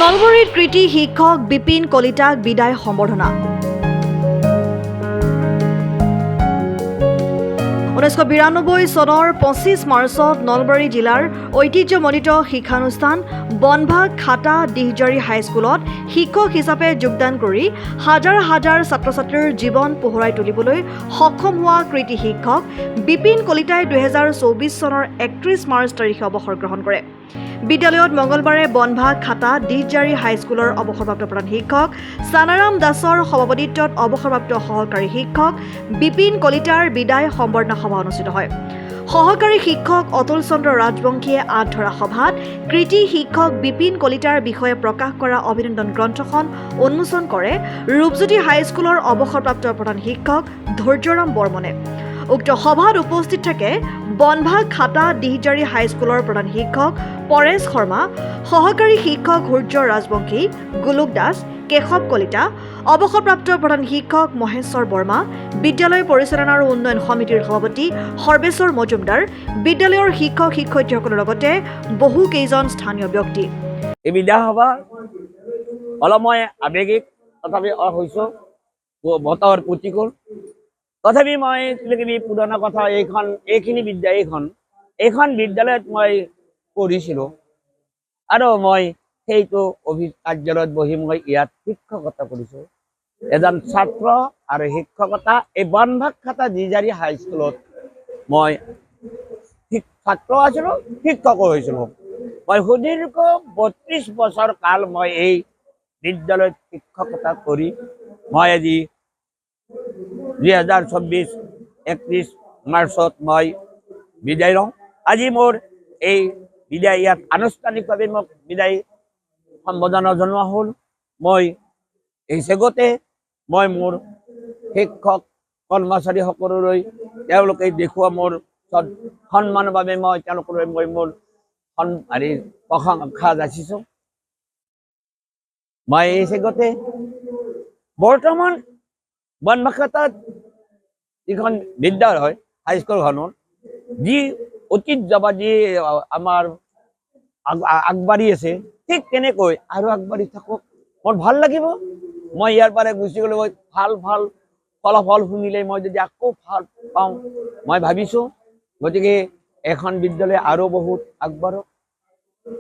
নলবাৰীত কৃতি শিক্ষক বিপিন কলিতাক বিদায় সম্বৰ্ধনা। 1992 চনৰ 25 মাৰ্চত নলবাৰী জিলাৰ ঐতিহ্যমণ্ডিত শিক্ষানুষ্ঠান বনভাগ খাটা দিহজাৰী হাইস্কুলত শিক্ষক হিচাপে যোগদান কৰি হাজাৰ হাজাৰ ছাত্ৰ ছাত্ৰীৰ জীৱন পোহৰাই তুলিবলৈ সক্ষম হোৱা কৃতি শিক্ষক বিপিন কলিতাই 2024 চনৰ 31 মাৰ্চ তাৰিখে অৱসৰ গ্ৰহণ কৰে। বিদ্যালয়ত মঙ্গলবাৰে বনভাগ খাটা দিহজাৰী হাইস্কুলৰ অৱসৰপ্ৰাপ্ত প্ৰধান শিক্ষক চানাৰাম দাসৰ সভাপতিত্বত অৱসৰপ্ৰাপ্ত সহকাৰী শিক্ষক বিপিন কলিতাৰ বিদায় সম্বৰ্ধনা সভা অনুষ্ঠিত হয়। সহকাৰী শিক্ষক অতুল চন্দ্ৰ ৰাজবংশীয়ে আঁত ধৰা সভাত কৃতি শিক্ষক বিপিন কলিতাৰ বিষয়ে প্ৰকাশ কৰা অভিনন্দন গ্ৰন্থখন উন্মোচন কৰে ৰূপজ্যোতি হাইস্কুলৰ অৱসৰপ্ৰাপ্ত প্ৰধান শিক্ষক ধৈৰ্যৰাম বৰ্মনে। উক্ত সভাত উপস্থিত থাকে বনভাগ খাটা দিহজাৰী হাইস্কুলৰ প্ৰধান শিক্ষক পৰেশ শৰ্মা, সহকাৰী শিক্ষক সূৰ্য ৰাজবংশী, গোলোক দাস, কেশৱ কলিতা, অৱসৰপ্ৰাপ্ত প্ৰধান শিক্ষক মহেশ্বৰ বৰ্মা, বিদ্যালয় পৰিচালনা আৰু উন্নয়ন সমিতিৰ সভাপতি সৰ্বেশ্বৰ মজুমদাৰ, বিদ্যালয়ৰ শিক্ষক শিক্ষয়িত্ৰীসকলৰ লগতে বহু কেইজন স্থানীয় ব্যক্তি। এই বিদায় সভা অলপ মই আৱেগিক তথাপি হৈছোঁ, বতৰ প্ৰতিকূল তথাপি মই কিবাকিবি পুৰণা কথা এইখিনি এইখন বিদ্যালয়ত মই পঢ়িছিলোঁ আৰু মই সেইটো কাৰ্যালয়ত বহি মই ইয়াত শিক্ষকতা কৰিছোঁ। এজন ছাত্ৰ আৰু শিক্ষকতা এই বনভাগ খাটা দিহজাৰী হাইস্কুলত মই ছাত্ৰ আছিলোঁ, শিক্ষকো হৈছিলোঁ। মই সুদীৰ্ঘ 32 বছৰ কাল মই এই বিদ্যালয়ত শিক্ষকতা কৰি মই আজি 2024 31 মাৰ্চত মই বিদায় লওঁ। আজি মোৰ এই বিদায় ইয়াত আনুষ্ঠানিকভাৱে মোক বিদায় সম্বোধনা জনোৱা হ'ল। মই এই চেগতে মই মোৰ শিক্ষক কৰ্মচাৰীসকললৈ তেওঁলোকে দেখুওৱা মোৰ সন্মানৰ বাবে মই তেওঁলোকলৈ মোৰ প্ৰশংসা যাচিছোঁ। মই এই চেগতে বৰ্তমান বনভাগ খাটাত যিখন বিদ্যালয় হাইস্কুলখনৰ যি ঐতিহ্যবাদী আমাৰ আগবাঢ়ি আছে, ঠিক তেনেকৈ আৰু আগবাঢ়ি থাকক। মোৰ ভাল লাগিব। মই ইয়াৰ পৰা গুচি গ'লে ভাল ফলাফল শুনিলে মই যদি আকৌ ভাল পাওঁ মই ভাবিছোঁ। গতিকে এখন বিদ্যালয় আৰু বহুত আগবাঢ়ক।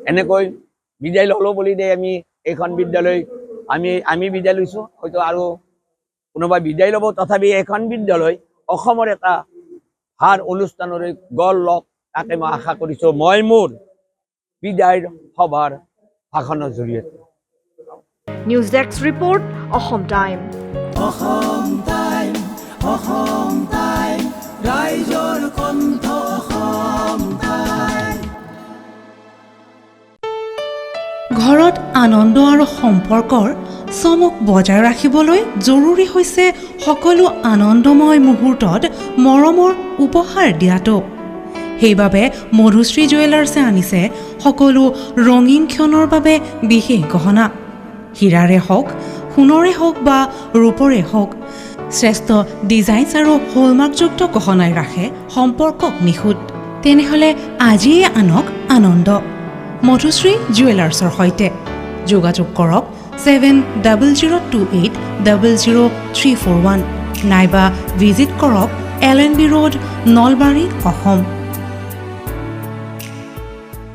এনেকৈ বিদায় ল'লোঁ বুলি আমি এইখন বিদ্যালয় আমি বিদায় লৈছোঁ, হয়তো আৰু কোনোবাই বিদায় ল'ব। তথাপি এখন বিদ্যালয় অসমৰ এটা ভাল অনুষ্ঠানলৈ গঢ় লওক, তাকে মই আশা কৰিছোঁ মই মোৰ বিদায়ৰ সভাৰ ভাষণৰ জৰিয়তে। News desk report, Assam time. ৰাইজৰ কণ্ঠ অসম টাইম। ঘৰত আনন্দ আৰু সম্পৰ্কৰ চমক বজাই ৰাখিবলৈ জৰুৰী হৈছে সকলো আনন্দময় মুহূৰ্তত মৰমৰ উপহাৰ দিয়াটো। সেইবাবে মধুশ্ৰী জুৱেলাৰ্ছে আনিছে সকলো ৰঙীন ক্ষণৰ বাবে বিশেষ গহনা। হীৰাৰে হওক, সোণৰে হওক বা ৰূপৰে হওক, শ্ৰেষ্ঠ ডিজাইনছ আৰু হলমাৰ্কযুক্ত গহনাই ৰাখে সম্পৰ্কক নিখুঁত। তেনেহ'লে আজিয়ে আনক আনন্দ মধুশ্ৰী জুৱেলাৰ্ছৰ সৈতে। যোগাযোগ কৰক 7028000341 নাইবা ভিজিট কৰক LNB ৰোড, নলবাৰী, অসম।